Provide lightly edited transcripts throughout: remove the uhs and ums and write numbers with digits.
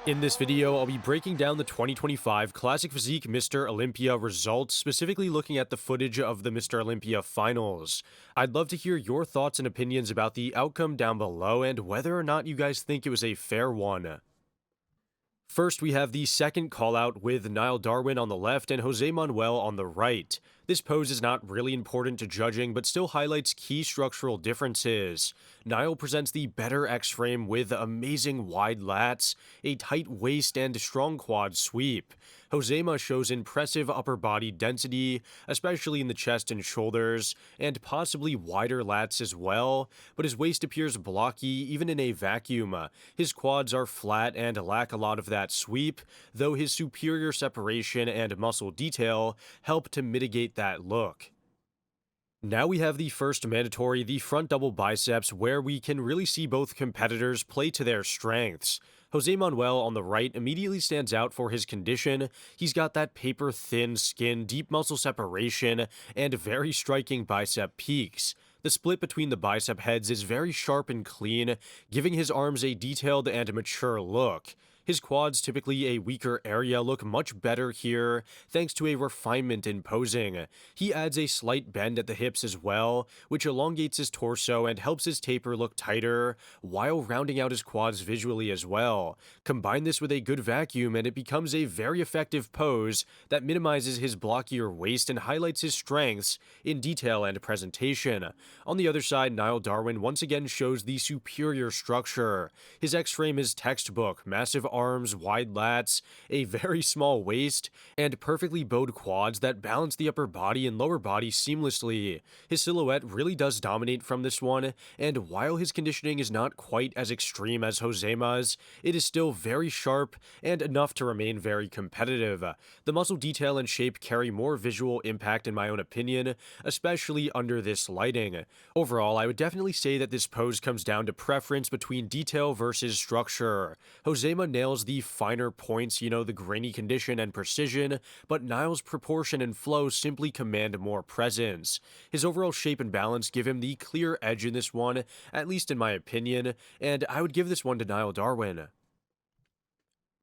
In this video, I'll be breaking down the 2025 Classic Physique Mr. Olympia results, specifically looking at the footage of the Mr. Olympia finals. I'd love to hear your thoughts and opinions about the outcome down below and whether or not you guys think it was a fair one. First, we have the second callout with Niall Darwin on the left and Jose Manuel on the right. This pose is not really important to judging, but still highlights key structural differences. Niall presents the better X-frame with amazing wide lats, a tight waist, and strong quad sweep. Josema shows impressive upper body density, especially in the chest and shoulders, and possibly wider lats as well, but his waist appears blocky even in a vacuum. His quads are flat and lack a lot of that sweep, though his superior separation and muscle detail help to mitigate that look. Now we have the first mandatory, the front double biceps, where we can really see both competitors play to their strengths. Jose Manuel on the right immediately stands out for his condition. He's got that paper-thin skin, deep muscle separation, and very striking bicep peaks. The split between the bicep heads is very sharp and clean, giving his arms a detailed and mature look. His quads, typically a weaker area, look much better here, thanks to a refinement in posing. He adds a slight bend at the hips as well, which elongates his torso and helps his taper look tighter, while rounding out his quads visually as well. Combine this with a good vacuum and it becomes a very effective pose that minimizes his blockier waist and highlights his strengths in detail and presentation. On the other side, Niall Darwin once again shows the superior structure. His X-frame is textbook, massive arms, wide lats, a very small waist, and perfectly bowed quads that balance the upper body and lower body seamlessly. His silhouette really does dominate from this one, and while his conditioning is not quite as extreme as Josema's, it is still very sharp and enough to remain very competitive. The muscle detail and shape carry more visual impact in my own opinion, especially under this lighting. Overall, I would definitely say that this pose comes down to preference between detail versus structure. Josema nails the finer points, the grainy condition and precision, but Niall's proportion and flow simply command more presence. His overall shape and balance give him the clear edge in this one, at least in my opinion, and I would give this one to Niall Darwin.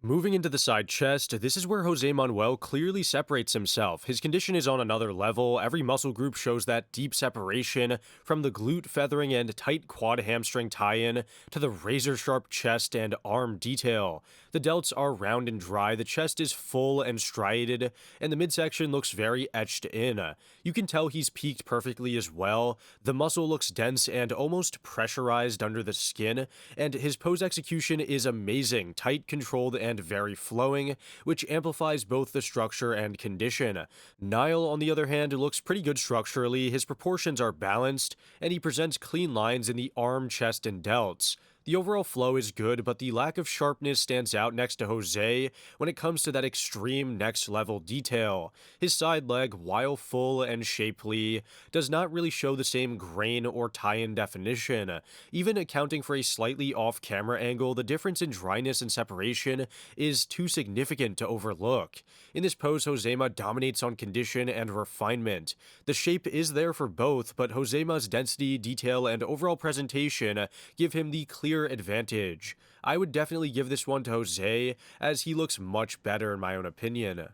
Moving into the side chest, this is where Jose Manuel clearly separates himself. His condition is on another level. Every muscle group shows that deep separation, from the glute feathering and tight quad hamstring tie-in to the razor-sharp chest and arm detail. The delts are round and dry, the chest is full and striated, and the midsection looks very etched in. You can tell he's peaked perfectly as well. The muscle looks dense and almost pressurized under the skin, and his pose execution is amazing, tight, controlled, and very flowing, which amplifies both the structure and condition. Niall, on the other hand, looks pretty good structurally. His proportions are balanced, and he presents clean lines in the arm, chest, and delts. The overall flow is good, but the lack of sharpness stands out next to Jose when it comes to that extreme next-level detail. His side leg, while full and shapely, does not really show the same grain or tie-in definition. Even accounting for a slightly off-camera angle, the difference in dryness and separation is too significant to overlook. In this pose, Josema dominates on condition and refinement. The shape is there for both, but Josema's density, detail, and overall presentation give him the clear advantage. I would definitely give this one to Jose, as he looks much better in my own opinion.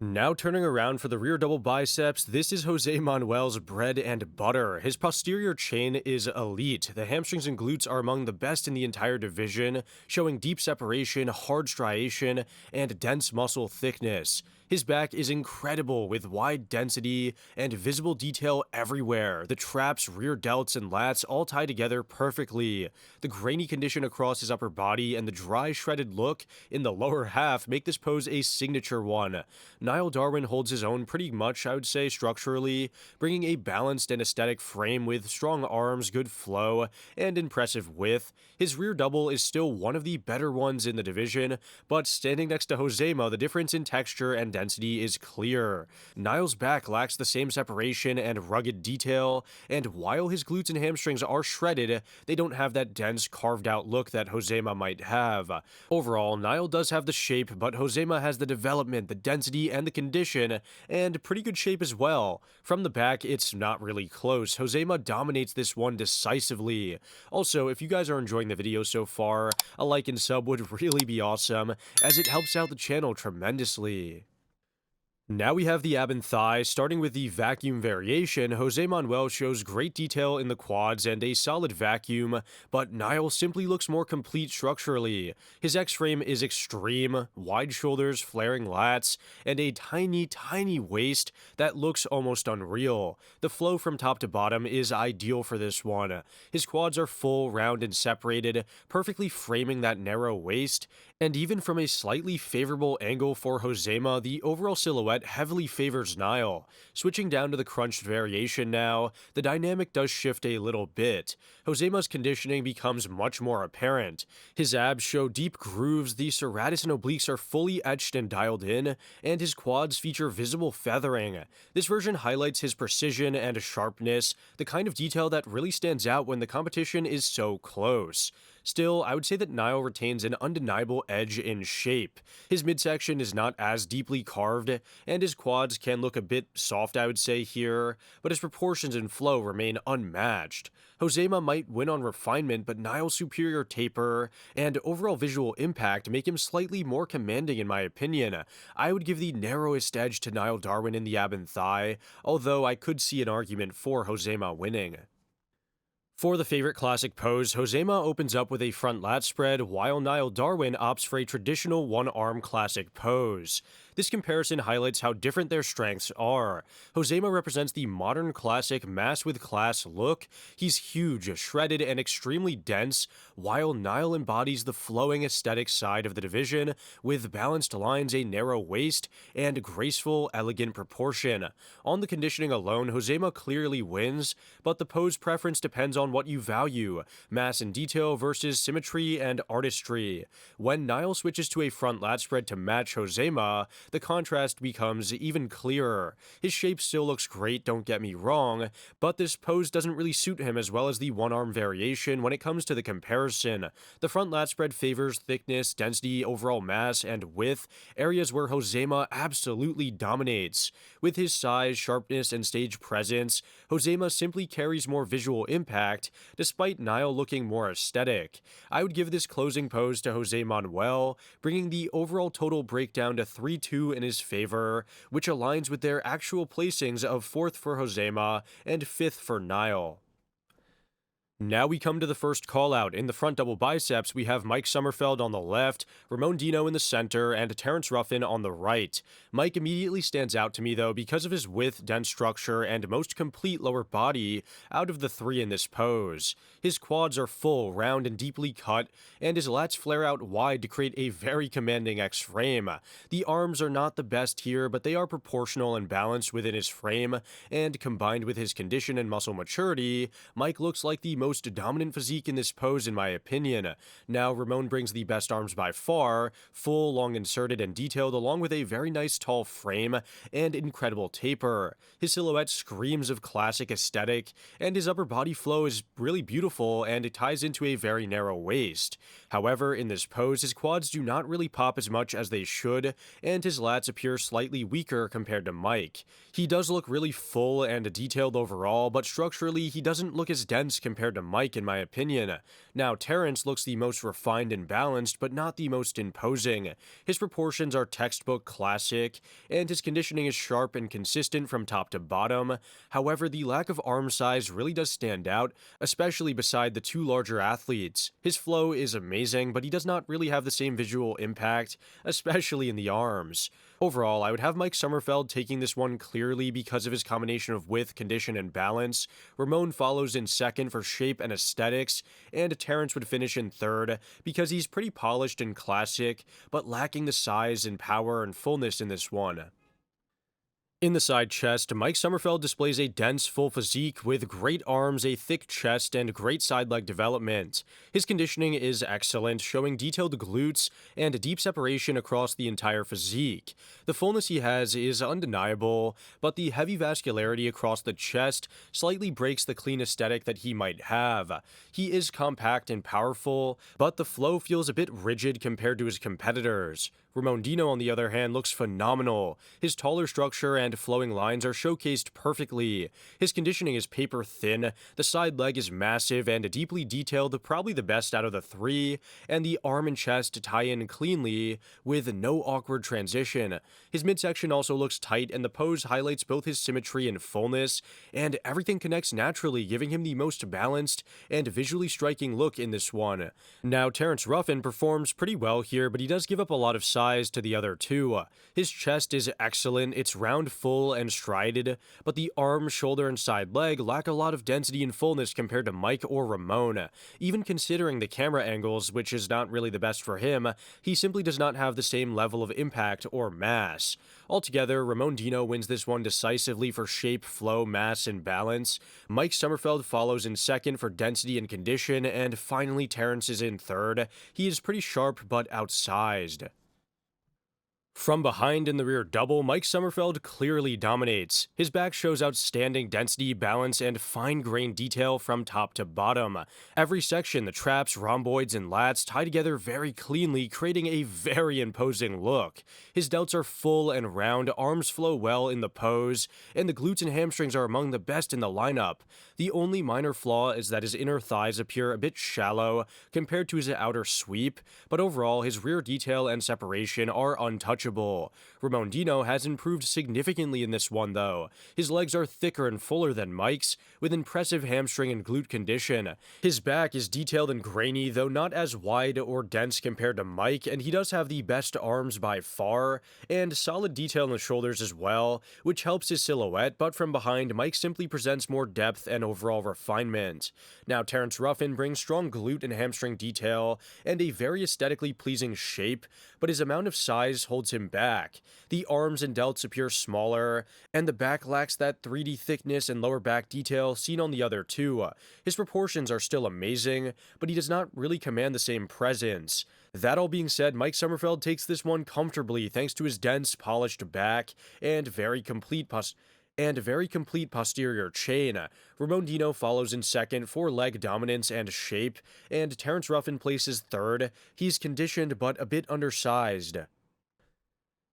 Now turning around for the rear double biceps, this is Jose Manuel's bread and butter. His posterior chain is elite. The hamstrings and glutes are among the best in the entire division, showing deep separation, hard striation, and dense muscle thickness. His back is incredible with wide density and visible detail everywhere. The traps, rear delts, and lats all tie together perfectly. The grainy condition across his upper body and the dry, shredded look in the lower half make this pose a signature one. Niall Darwin holds his own pretty much, I would say, structurally, bringing a balanced and aesthetic frame with strong arms, good flow, and impressive width. His rear double is still one of the better ones in the division, but standing next to Josema, the difference in texture and density is clear. Niall's back lacks the same separation and rugged detail, and while his glutes and hamstrings are shredded, they don't have that dense, carved-out look that Josema might have. Overall, Niall does have the shape, but Josema has the development, the density, and the condition, and pretty good shape as well. From the back, it's not really close. Josema dominates this one decisively. Also, if you guys are enjoying the video so far, a like and sub would really be awesome, as it helps out the channel tremendously. Now we have the ab and thigh. Starting with the vacuum variation, Jose Manuel shows great detail in the quads and a solid vacuum, but Niall simply looks more complete structurally. His X-frame is extreme, wide shoulders, flaring lats, and a tiny, tiny waist that looks almost unreal. The flow from top to bottom is ideal for this one. His quads are full, round, and separated, perfectly framing that narrow waist, and even from a slightly favorable angle for Josema, the overall silhouette heavily favors Niall. Switching down to the crunched variation now, the dynamic does shift a little bit. Josema's conditioning becomes much more apparent. His abs show deep grooves, the serratus and obliques are fully etched and dialed in, and his quads feature visible feathering. This version highlights his precision and sharpness, the kind of detail that really stands out when the competition is so close. Still, I would say that Niall retains an undeniable edge in shape. His midsection is not as deeply carved, and his quads can look a bit soft, I would say, here, but his proportions and flow remain unmatched. Josema might win on refinement, but Niall's superior taper and overall visual impact make him slightly more commanding in my opinion. I would give the narrowest edge to Niall Darwin in the ab and thigh, although I could see an argument for Josema winning. For the favorite classic pose, Josema opens up with a front lat spread, while Niall Darwin opts for a traditional one-arm classic pose. This comparison highlights how different their strengths are. Josema represents the modern classic mass with class look. He's huge, shredded, and extremely dense, while Niall embodies the flowing aesthetic side of the division, with balanced lines, a narrow waist, and graceful, elegant proportion. On the conditioning alone, Josema clearly wins, but the pose preference depends on what you value, mass and detail versus symmetry and artistry. When Niall switches to a front lat spread to match Josema, the contrast becomes even clearer. His shape still looks great, don't get me wrong, but this pose doesn't really suit him as well as the one-arm variation when it comes to the comparison. The front lat spread favors thickness, density, overall mass, and width, areas where Josema absolutely dominates. With his size, sharpness, and stage presence, Josema simply carries more visual impact, despite Niall looking more aesthetic. I would give this closing pose to Jose Manuel, bringing the overall total breakdown to 3-2 in his favor, which aligns with their actual placings of 4th for Josema and 5th for Niall. Now we come to the first call-out. In the front double biceps, we have Mike Sommerfeld on the left, Ramon Dino in the center, and Terrence Ruffin on the right. Mike immediately stands out to me, though, because of his width, dense structure, and most complete lower body out of the three in this pose. His quads are full, round, and deeply cut, and his lats flare out wide to create a very commanding X-frame. The arms are not the best here, but they are proportional and balanced within his frame, and combined with his condition and muscle maturity, Mike looks like the most dominant physique in this pose in my opinion. Now, Ramon brings the best arms by far, full, long inserted, and detailed, along with a very nice tall frame and incredible taper. His silhouette screams of classic aesthetic, and his upper body flow is really beautiful, and it ties into a very narrow waist. However, in this pose, his quads do not really pop as much as they should, and his lats appear slightly weaker compared to Mike. He does look really full and detailed overall, but structurally, he doesn't look as dense compared to Mike in my opinion. Now, Terrence looks the most refined and balanced, but not the most imposing. His proportions are textbook classic, and his conditioning is sharp and consistent from top to bottom. However, the lack of arm size really does stand out, especially beside the two larger athletes. His flow is amazing, but he does not really have the same visual impact, especially in the arms. Overall, I would have Mike Sommerfeld taking this one clearly because of his combination of width, condition, and balance. Ramon follows in second for shape and aesthetics, and Terrence would finish in third because he's pretty polished and classic, but lacking the size and power and fullness in this one. In the side chest, Mike Sommerfeld displays a dense, full physique with great arms, a thick chest, and great side leg development. His conditioning is excellent, showing detailed glutes and deep separation across the entire physique. The fullness he has is undeniable, but the heavy vascularity across the chest slightly breaks the clean aesthetic that he might have. He is compact and powerful, but the flow feels a bit rigid compared to his competitors. Ramon Dino, on the other hand, looks phenomenal. His taller structure and flowing lines are showcased perfectly. His conditioning is paper thin, the side leg is massive and deeply detailed, probably the best out of the three, and the arm and chest tie in cleanly with no awkward transition. His midsection also looks tight, and the pose highlights both his symmetry and fullness, and everything connects naturally, giving him the most balanced and visually striking look in this one. Now, Terrence Ruffin performs pretty well here, but he does give up a lot of size to the other two. His chest is excellent, it's round, full, and strided, but the arm, shoulder, and side leg lack a lot of density and fullness compared to Mike or Ramon. Even considering the camera angles, which is not really the best for him, he simply does not have the same level of impact or mass. Altogether, Ramon Dino wins this one decisively for shape, flow, mass, and balance. Mike Sommerfeld follows in second for density and condition, and finally Terrence is in third. He is pretty sharp but outsized. From behind in the rear double, Mike Sommerfeld clearly dominates. His back shows outstanding density, balance, and fine-grained detail from top to bottom. Every section, the traps, rhomboids, and lats tie together very cleanly, creating a very imposing look. His delts are full and round, arms flow well in the pose, and the glutes and hamstrings are among the best in the lineup. The only minor flaw is that his inner thighs appear a bit shallow compared to his outer sweep, but overall his rear detail and separation are untouchable. Ramon Dino has improved significantly in this one, though. His legs are thicker and fuller than Mike's, with impressive hamstring and glute condition. His back is detailed and grainy, though not as wide or dense compared to Mike, and he does have the best arms by far, and solid detail in the shoulders as well, which helps his silhouette, but from behind, Mike simply presents more depth and overall refinement. Now, Terrence Ruffin brings strong glute and hamstring detail, and a very aesthetically pleasing shape, but his amount of size holds him back. The arms and delts appear smaller, and the back lacks that 3D thickness and lower back detail seen on the other two. His proportions are still amazing, but he does not really command the same presence. That all being said, Mike Sommerfeld takes this one comfortably thanks to his dense, polished back and very complete posterior chain. Ramon Dino follows in second for leg dominance and shape, and Terrence Ruffin places third. He's conditioned but a bit undersized.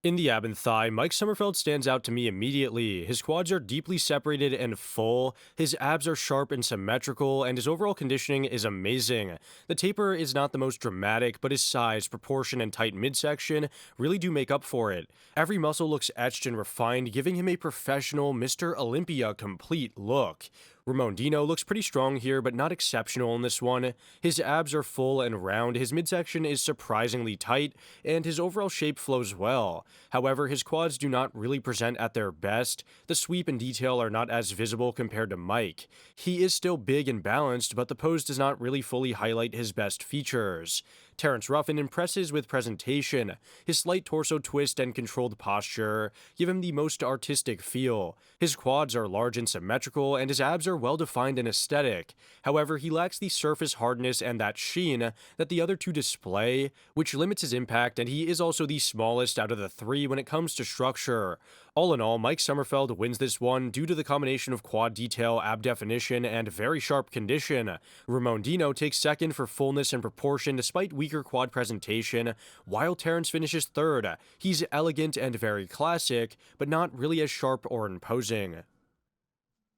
In the ab and thigh, Mike Sommerfeld stands out to me immediately. His quads are deeply separated and full, his abs are sharp and symmetrical, and his overall conditioning is amazing. The taper is not the most dramatic, but his size, proportion, and tight midsection really do make up for it. Every muscle looks etched and refined, giving him a professional Mr. Olympia complete look. Ramon Dino looks pretty strong here, but not exceptional in this one. His abs are full and round, his midsection is surprisingly tight, and his overall shape flows well. However, his quads do not really present at their best. The sweep and detail are not as visible compared to Mike. He is still big and balanced, but the pose does not really fully highlight his best features. Terrence Ruffin impresses with presentation. His slight torso twist and controlled posture give him the most artistic feel. His quads are large and symmetrical, and his abs are well-defined and aesthetic. However, he lacks the surface hardness and that sheen that the other two display, which limits his impact, and he is also the smallest out of the three when it comes to structure. All in all, Mike Sommerfeld wins this one due to the combination of quad detail, ab definition, and very sharp condition. Ramon Dino takes second for fullness and proportion despite weaker quad presentation, while Terrence finishes third. He's elegant and very classic, but not really as sharp or imposing.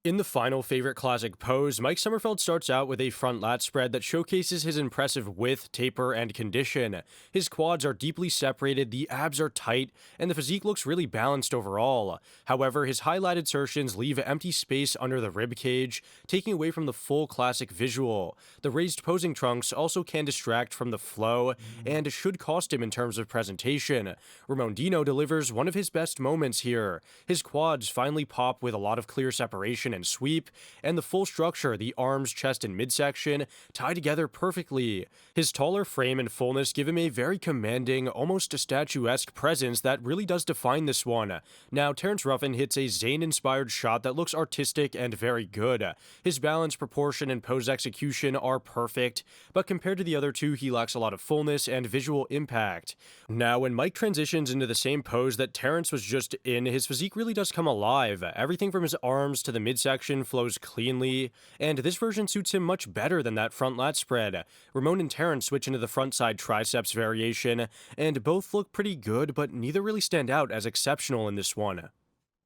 In the final favorite classic pose, Mike Sommerfeld starts out with a front lat spread that showcases his impressive width, taper, and condition. His quads are deeply separated, the abs are tight, and the physique looks really balanced overall. However, his high lat insertions leave empty space under the rib cage, taking away from the full classic visual. The raised posing trunks also can distract from the flow, and should cost him in terms of presentation. Ramon Dino delivers one of his best moments here. His quads finally pop with a lot of clear separation and sweep, and the full structure, the arms, chest, and midsection, tie together perfectly. His taller frame and fullness give him a very commanding, almost a statuesque presence that really does define this one. Now, Terrence Ruffin hits a Zayn-inspired shot that looks artistic and very good. His balance, proportion, and pose execution are perfect, but compared to the other two, he lacks a lot of fullness and visual impact. Now, when Mike transitions into the same pose that Terrence was just in, his physique really does come alive. Everything from his arms to the midsection flows cleanly, and this version suits him much better than that front lat spread. Ramon and Terrence switch into the front side triceps variation, and both look pretty good, but neither really stand out as exceptional in this one.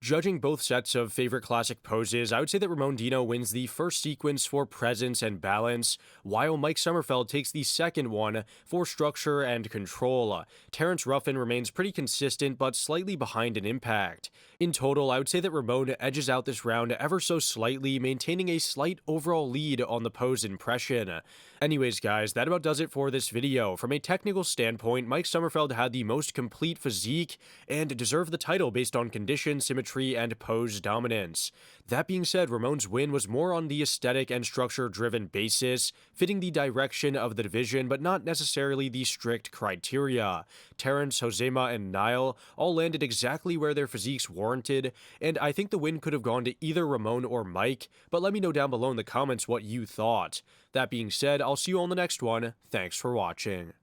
Judging both sets of favorite classic poses, I would say that Ramon Dino wins the first sequence for presence and balance, while Mike Sommerfeld takes the second one for structure and control. Terrence Ruffin remains pretty consistent, but slightly behind in impact. In total, I would say that Ramon edges out this round ever so slightly, maintaining a slight overall lead on the pose impression. Anyways, guys, that about does it for this video. From a technical standpoint, Mike Sommerfeld had the most complete physique and deserved the title based on condition, symmetry, and pose dominance. That being said, Ramon's win was more on the aesthetic and structure-driven basis, fitting the direction of the division, but not necessarily the strict criteria. Terrence, Josema, and Niall all landed exactly where their physiques warranted, and I think the win could have gone to either Ramon or Mike, but let me know down below in the comments what you thought. That being said, I'll see you on the next one. Thanks for watching.